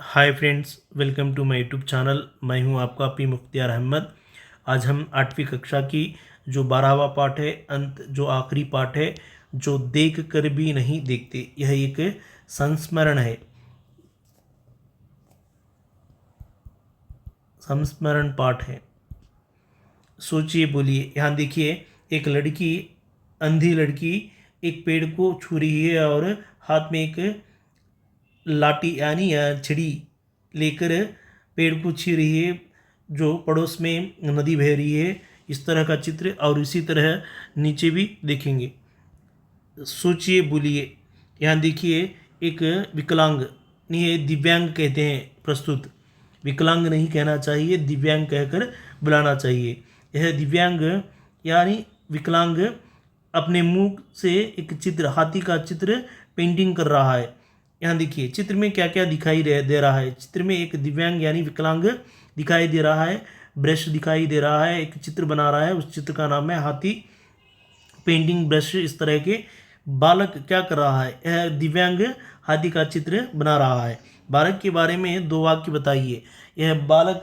Hi friends, welcome to my YouTube channel. मैं हूं आपका पी मुख्तियार अहमद। आज हम 8वीं कक्षा की जो 12वां पाठ है, अंत जो आखिरी पाठ है, जो देख कर भी नहीं देखते, यह एक संस्मरण है। संस्मरण पाठ है। सोचिए, बोलिए। यहाँ देखिए, एक लड़की, अंधी लड़की एक पेड़ को छू रही है और हाथ में एक लाठी यानी छड़ी लेकर पेड़ को छू रही है। जो पड़ोस में नदी बह रही है, इस तरह का चित्र। और इसी तरह नीचे भी देखेंगे। सोचिए, बोलिए। यहाँ देखिए, एक विकलांग, नहीं है दिव्यांग कहते हैं प्रस्तुत। विकलांग नहीं कहना चाहिए, दिव्यांग कहकर बुलाना चाहिए। यह दिव्यांग यानी विकलांग अपने मुंह से एक चित्र, हाथी का चित्र पेंटिंग कर रहा है। यहाँ देखिए चित्र में क्या क्या दिखाई दे रहा है। चित्र में एक दिव्यांग यानी विकलांग दिखाई दे रहा है, ब्रश दिखाई दे रहा है, एक चित्र बना रहा है। उस चित्र का नाम है हाथी पेंटिंग ब्रश। इस तरह के बालक क्या कर रहा है? यह दिव्यांग हाथी का चित्र बना रहा है। बालक के बारे में 2 वाक्य बताइए। यह बालक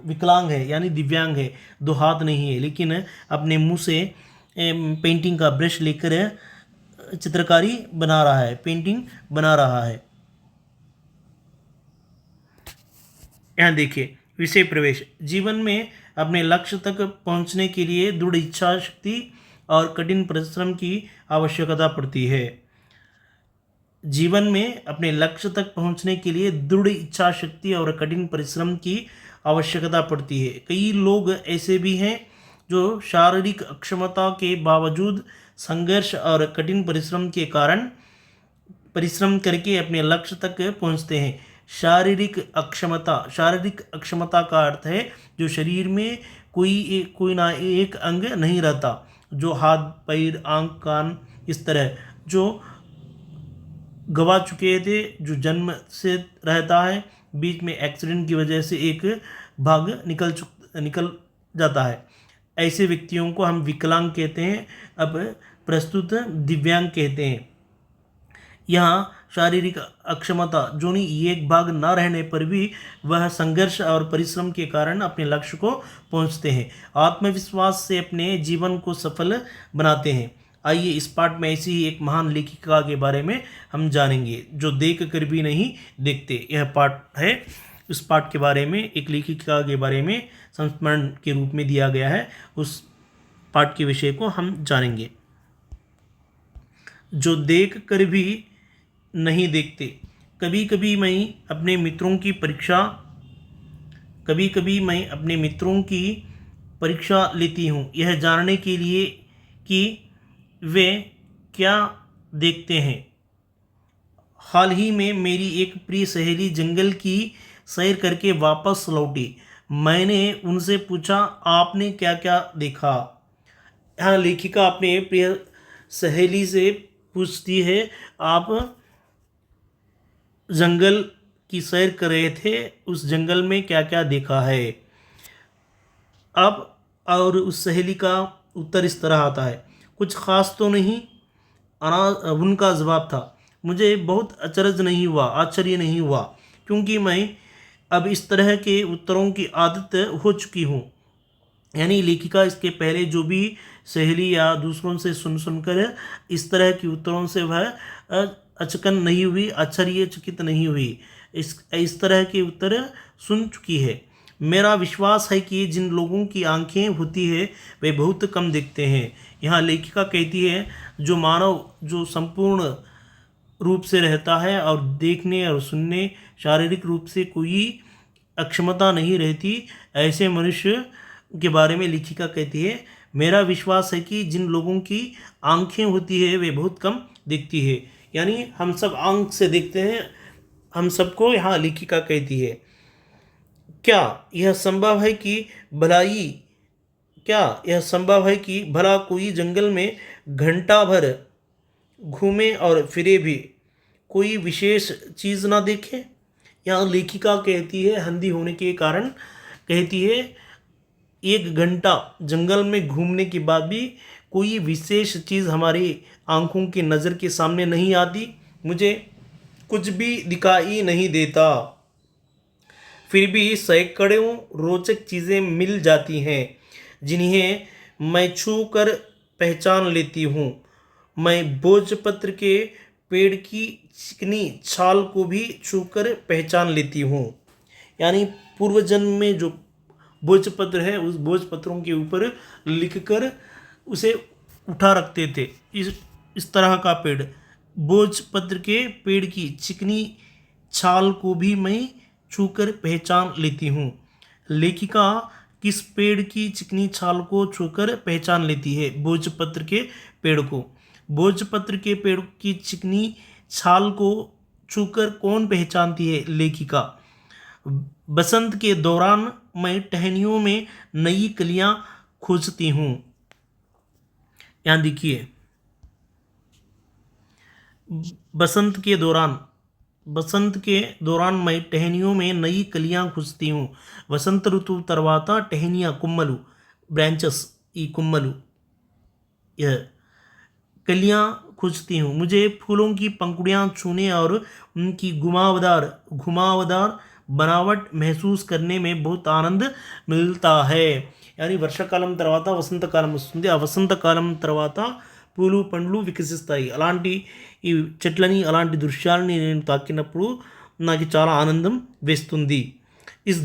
विकलांग है यानी दिव्यांग है, 2 हाथ नहीं है, लेकिन अपने मुंह से पेंटिंग का ब्रश लेकर चित्रकारी बना रहा है, पेंटिंग बना रहा है। यहाँ देखिए, विषय प्रवेश। जीवन में अपने लक्ष्य तक पहुँचने के लिए दृढ़ इच्छा शक्ति और कठिन परिश्रम की आवश्यकता पड़ती है। जीवन में अपने लक्ष्य तक पहुंचने के लिए दृढ़ इच्छा शक्ति और कठिन परिश्रम की आवश्यकता पड़ती है। कई लोग ऐसे भी हैं जो शारीरिक अक्षमता के बावजूद संघर्ष और कठिन परिश्रम के कारण परिश्रम करके अपने लक्ष्य तक पहुंचते हैं। शारीरिक अक्षमता का अर्थ है जो शरीर में कोई ना एक अंग नहीं रहता, जो हाथ पैर आंख कान इस तरह जो गवा चुके थे, जो जन्म से रहता है, बीच में एक्सीडेंट की वजह से एक भाग निकल जाता है। ऐसे व्यक्तियों को हम विकलांग कहते हैं। अब प्रस्तुत दिव्यांग कहते हैं। यहाँ शारीरिक अक्षमता जो नहीं, एक भाग ना रहने पर भी वह संघर्ष और परिश्रम के कारण अपने लक्ष्य को पहुँचते हैं। आत्मविश्वास से अपने जीवन को सफल बनाते हैं। आइए इस पाठ में ऐसी ही एक महान लेखिका के बारे में हम जानेंगे जो देख कर भी नहीं देखते। यह पाठ है। उस पाठ के बारे में, एक लेखिका के बारे में संस्मरण के रूप में दिया गया है। उस पाठ के विषय को हम जानेंगे। जो देख कर भी नहीं देखते। कभी कभी मैं अपने मित्रों की परीक्षा लेती हूँ, यह जानने के लिए कि वे क्या देखते हैं। हाल ही में मेरी एक प्रिय सहेली जंगल की सैर करके वापस लौटी। मैंने उनसे पूछा, आपने क्या क्या देखा? यहाँ लेखिका अपने प्रिय सहेली से पूछती है, आप जंगल की सैर कर रहे थे, उस जंगल में क्या क्या देखा है? अब और उस सहेली का उत्तर इस तरह आता है, कुछ खास तो नहीं। उनका जवाब था, मुझे बहुत आश्चर्य नहीं हुआ, क्योंकि मैं अब इस तरह के उत्तरों की आदत हो चुकी हूँ। यानी लेखिका इसके पहले जो भी सहेली या दूसरों से सुनकर इस तरह के उत्तरों से वह अचकन नहीं हुई, आश्चर्यचकित नहीं हुई। इस तरह के उत्तर सुन चुकी है। मेरा विश्वास है कि जिन लोगों की आंखें होती है वे बहुत कम देखते हैं। यहाँ लेखिका कहती है, जो मानव जो संपूर्ण रूप से रहता है और देखने और सुनने, शारीरिक रूप से कोई अक्षमता नहीं रहती, ऐसे मनुष्य के बारे में लेखिका कहती है, मेरा विश्वास है कि जिन लोगों की आंखें होती है वे बहुत कम देखती है। यानी हम सब आंख से देखते हैं, हम सबको यहाँ लेखिका कहती है। क्या यह संभव है कि भला कोई जंगल में घंटा भर घूमे और फिरे भी कोई विशेष चीज़ ना देखे? यहाँ लेखिका कहती है, अंधी होने के कारण कहती है, 1 घंटा जंगल में घूमने के बाद भी कोई विशेष चीज़ हमारी आंखों की नज़र के सामने नहीं आती। मुझे कुछ भी दिखाई नहीं देता, फिर भी सैकड़ों रोचक चीज़ें मिल जाती हैं जिन्हें मैं छू कर पहचान लेती हूँ। मैं भोजपत्र के पेड़ की चिकनी छाल को भी छूकर पहचान लेती हूँ। यानी पूर्व जन्म में जो भोजपत्र है उस भोजपत्रों के ऊपर लिखकर उसे उठा रखते थे। इस तरह का पेड़, भोजपत्र के पेड़ की चिकनी छाल को भी मैं छूकर पहचान लेती हूँ। लेखिका किस पेड़ की चिकनी छाल को छूकर पहचान लेती है? भोजपत्र के पेड़ को। भोजपत्र के पेड़ की चिकनी छाल को छूकर कौन पहचानती है? लेखिका। बसंत के दौरान मैं टहनियों में नई कलियां खोजती हूँ। यहाँ देखिए, बसंत के दौरान मैं टहनियों में नई कलियां खोजती हूँ। वसंत ऋतु तरवाता टहनियाँ कुम्मलू, ब्रांचेस ई कुम्मलू, यह कलियां खोजती हूँ। मुझे फूलों की पंखुड़ियाँ छूने और उनकी घुमावदार बनावट महसूस करने में बहुत आनंद मिलता है। यानी వర్షాకాలం తర్వాత వసంతకాలం వస్తుంది. ఆ వసంతకాలం తర్వాత పూలు పండ్లు వికసిస్తాయి. అలాంటి ఈ చెట్లని అలాంటి దృశ్యాలని నేను తాకినప్పుడు నాకు చాలా ఆనందం వేస్తుంది. इस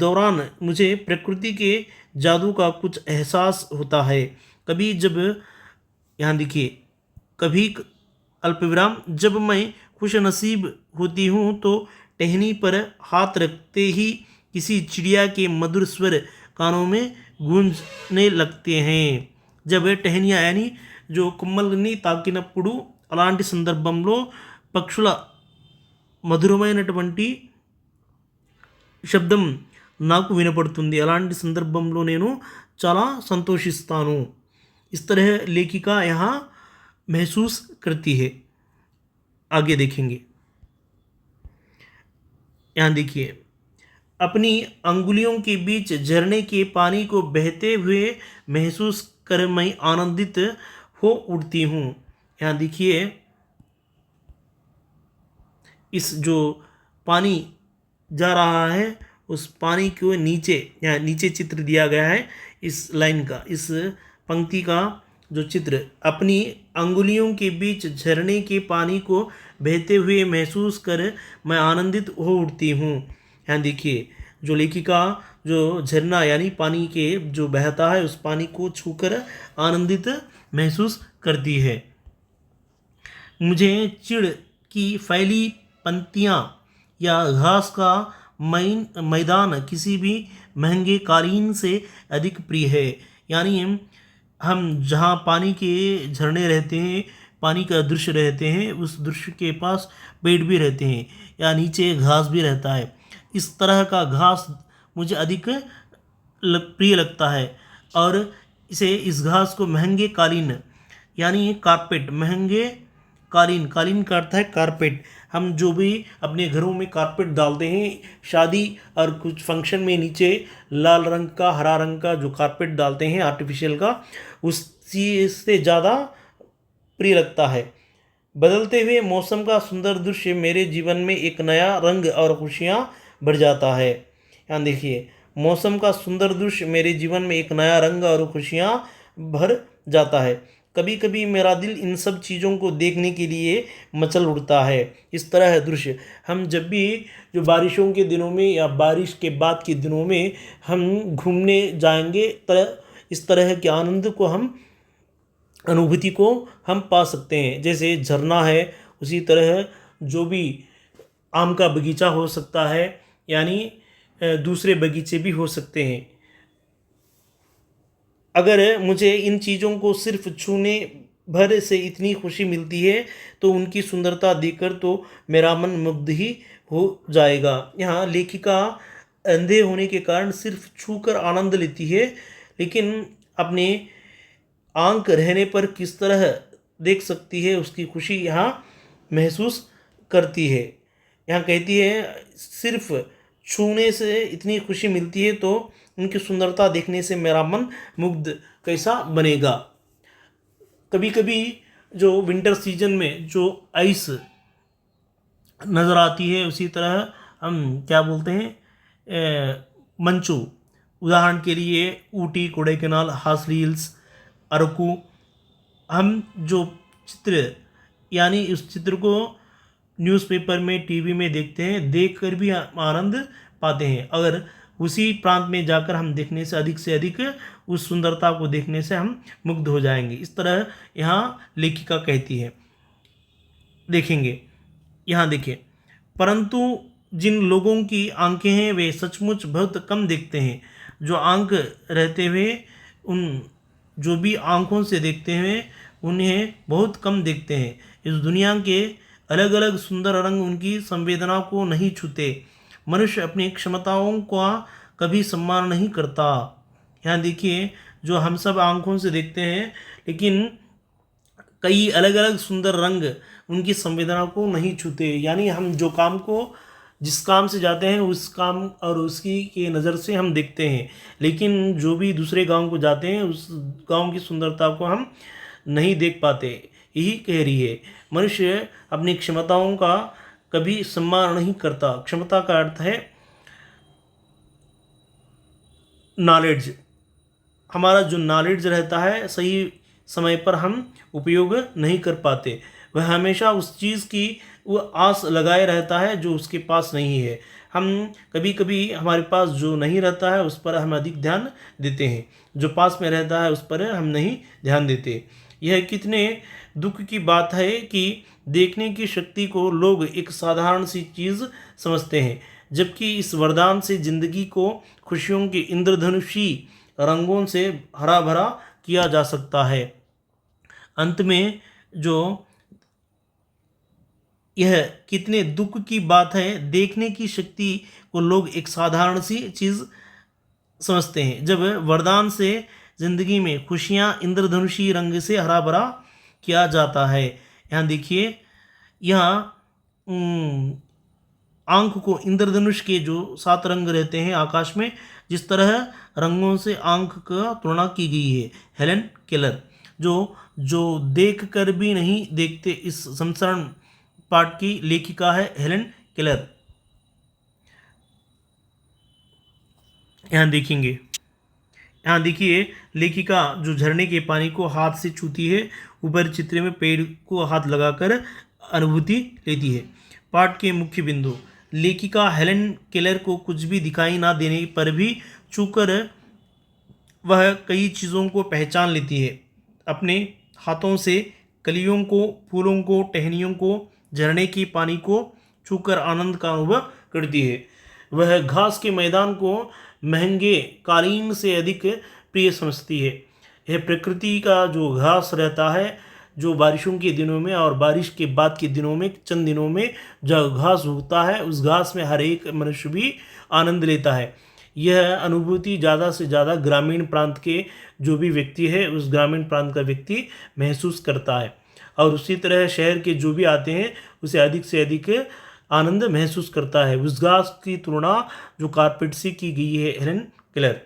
दौरान मुझे प्रकृति के जादू का कुछ एहसास होता है. कभी जब यहाँ देखिए, कभी अल्पविराम जब मैं खुश नसीब होती हूँ तो टहनी पर हाथ रखते ही किसी चिड़िया के मधुर स्वर कानों में गूंजने लगते हैं. जब टहनिया यानी जो కుమ్మల్ని తాకినప్పుడు అలాంటి సందర్భంలో పక్షుల మధురమైనటువంటి శబ్దం నాకు వినపడుతుంది. అలాంటి సందర్భంలో నేను చాలా సంతోషిస్తాను. इस तरह लेखिका यहाँ महसूस करती है. आगे देखेंगे. यहाँ देखिए, अपनी अंगुलियों के बीच झरने के पानी को बहते हुए महसूस कर मैं आनंदित हो उठती हूँ. यहाँ देखिए, इस जो पानी जा रहा है उस पानी को नीचे, यहाँ नीचे चित्र दिया गया है इस लाइन का, इस पंक्ति का जो चित्र, अपनी अंगुलियों के बीच झरने के पानी को बहते हुए महसूस कर मैं आनंदित हो उठती हूँ. यहाँ देखिए, जो लेखिका जो झरना यानी पानी के जो बहता है उस पानी को छूकर आनंदित महसूस करती है. मुझे चिड़ की फैली पंक्तियाँ या घास का मैदान किसी भी महंगे कालीन से अधिक प्रिय है. यानी हम जहाँ पानी के झरने रहते हैं, पानी का दृश्य रहते हैं, उस दृश्य के पास पेड़ भी रहते हैं या नीचे घास भी रहता है. इस तरह का घास मुझे अधिक प्रिय लगता है और इस घास को महंगे कालीन यानी कारपेट, महंगे कालीन का अर्थ है कारपेट. हम जो भी अपने घरों में कारपेट डालते हैं शादी और कुछ फंक्शन में, नीचे लाल रंग का, हरा रंग का जो कारपेट डालते हैं आर्टिफिशियल का, उससे ज़्यादा प्रिय लगता है. बदलते हुए मौसम का सुंदर दृश्य मेरे जीवन में एक नया रंग और खुशियाँ भर जाता है. यहाँ देखिए, मौसम का सुंदर दृश्य मेरे जीवन में एक नया रंग और खुशियाँ भर जाता है. कभी कभी मेरा दिल इन सब चीज़ों को देखने के लिए मचल उठता है. इस तरह दृश्य हम जब भी जो बारिशों के दिनों में या बारिश के बाद के दिनों में हम घूमने जाएंगे, इस तरह के आनंद को अनुभूति को हम पा सकते हैं. जैसे झरना है, उसी तरह जो भी आम का बगीचा हो सकता है, यानी दूसरे बगीचे भी हो सकते हैं. अगर मुझे इन चीज़ों को सिर्फ छूने भर से इतनी खुशी मिलती है तो उनकी सुंदरता देखकर तो मेरा मन मुग्ध ही हो जाएगा. यहाँ लेखिका अंधे होने के कारण सिर्फ छूकर आनंद लेती है, लेकिन अपने आंख रहने पर किस तरह देख सकती है उसकी खुशी यहाँ महसूस करती है. यहाँ कहती है सिर्फ छूने से इतनी खुशी मिलती है तो उनकी सुंदरता देखने से मेरा मन मुग्ध कैसा बनेगा. कभी कभी जो विंटर सीजन में जो आइस नज़र आती है। उसी तरह हम क्या बोलते हैं, मंचू, उदाहरण के लिए ऊटी, कोडाईकनाल, हासली हिल्स, अरकू। हम जो चित्र यानी उस चित्र को न्यूज़पेपर में, टीवी में देखते हैं, देखकर भी हम आनंद पाते हैं। अगर उसी प्रांत में जाकर हम देखने से अधिक उस सुंदरता को देखने से हम मुग्ध हो जाएंगे। इस तरह यहाँ लेखिका कहती है। देखेंगे, यहाँ देखिए, परंतु जिन लोगों की आंखें हैं वे सचमुच बहुत कम देखते हैं। जो आंख रहते हुए उन जो भी आंखों से देखते हैं उन्हें बहुत कम देखते हैं। इस दुनिया के अलग अलग सुंदर रंग उनकी संवेदना को नहीं छूते। मनुष्य अपनी क्षमताओं का कभी सम्मान नहीं करता। यहाँ देखिए, जो हम सब आंखों से देखते हैं, लेकिन कई अलग अलग सुंदर रंग उनकी संवेदना को नहीं छूते। यानी हम जो काम को, जिस काम से जाते हैं उस काम और उसकी के नज़र से हम देखते हैं, लेकिन जो भी दूसरे गांव को जाते हैं उस गांव की सुंदरता को हम नहीं देख पाते। यही कह रही है, मनुष्य अपनी क्षमताओं का कभी सम्मान नहीं करता। क्षमता का अर्थ है नॉलेज। हमारा जो नॉलेज रहता है सही समय पर हम उपयोग नहीं कर पाते। वह हमेशा उस चीज़ की वो आस लगाए रहता है जो उसके पास नहीं है। हम कभी कभी हमारे पास जो नहीं रहता है उस पर हम अधिक ध्यान देते हैं, जो पास में रहता है उस पर हम नहीं ध्यान देते। यह कितने दुख की बात है कि देखने की शक्ति को लोग एक साधारण सी चीज़ समझते हैं, जबकि इस वरदान से जिंदगी को खुशियों के इंद्रधनुषी रंगों से हरा भरा किया जा सकता है। अंत में जो यह कितने दुख की बात है, देखने की शक्ति को लोग एक साधारण सी चीज़ समझते हैं, जब वरदान से जिंदगी में खुशियाँ इंद्रधनुषी रंग से हरा भरा किया जाता है। यहाँ देखिए, यहाँ आंख को इंद्रधनुष के जो 7 रंग रहते हैं आकाश में, जिस तरह रंगों से आंख का तुलना की गई है। हेलेन केलर जो देख कर भी नहीं देखते, इस संस्मरण पाठ की लेखिका है हेलेन केलर। यहाँ देखेंगे, यहाँ देखिए, लेखिका जो झरने के पानी को हाथ से छूती है, ऊपर चित्र में पेड़ को हाथ लगाकर अनुभूति लेती है। पाठ के मुख्य बिंदु, लेखिका हेलेन केलर को कुछ भी दिखाई ना देने पर भी छूकर वह कई चीज़ों को पहचान लेती है। अपने हाथों से कलियों को, फूलों को, टहनियों को, झरने की पानी को छूकर आनंद का अनुभव करती है। वह घास के मैदान को महंगे कालीन से अधिक प्रिय समझती है। यह प्रकृति का जो घास रहता है, जो बारिशों के दिनों में और बारिश के बाद के दिनों में, चंद दिनों में जो घास उगता है, उस घास में हर एक मनुष्य भी आनंद लेता है। यह अनुभूति ज़्यादा से ज़्यादा ग्रामीण प्रांत के जो भी व्यक्ति है, उस ग्रामीण प्रांत का व्यक्ति महसूस करता है, और उसी तरह शहर के जो भी आते हैं उसे अधिक से अधिक आनंद महसूस करता है। उस घास की तुलना जो कारपेट से की गई है हेलेन केलर।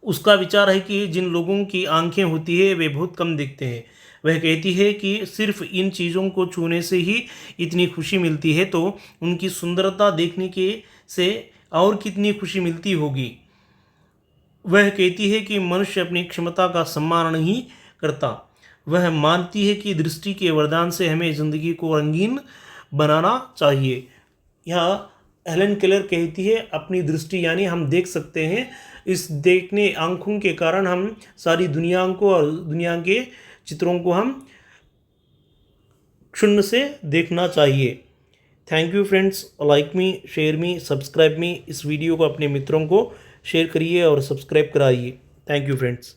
उसका विचार है कि जिन लोगों की आंखें होती है वे बहुत कम देखते हैं। वह कहती है कि सिर्फ इन चीज़ों को छूने से ही इतनी खुशी मिलती है, तो उनकी सुंदरता देखने के से और कितनी खुशी मिलती होगी। वह कहती है कि मनुष्य अपनी क्षमता का सम्मान नहीं करता। वह मानती है कि दृष्टि के वरदान से हमें ज़िंदगी को रंगीन बनाना चाहिए। यहाँ हेलेन केलर कहती है अपनी दृष्टि, यानी हम देख सकते हैं, इस देखने आँखों के कारण हम सारी दुनिया को और दुनिया के चित्रों को हम क्षुण्ण से देखना चाहिए। Thank you friends, like me, share me, subscribe मी। इस वीडियो को अपने मित्रों को शेयर करिए और सब्सक्राइब कराइए। Thank you friends.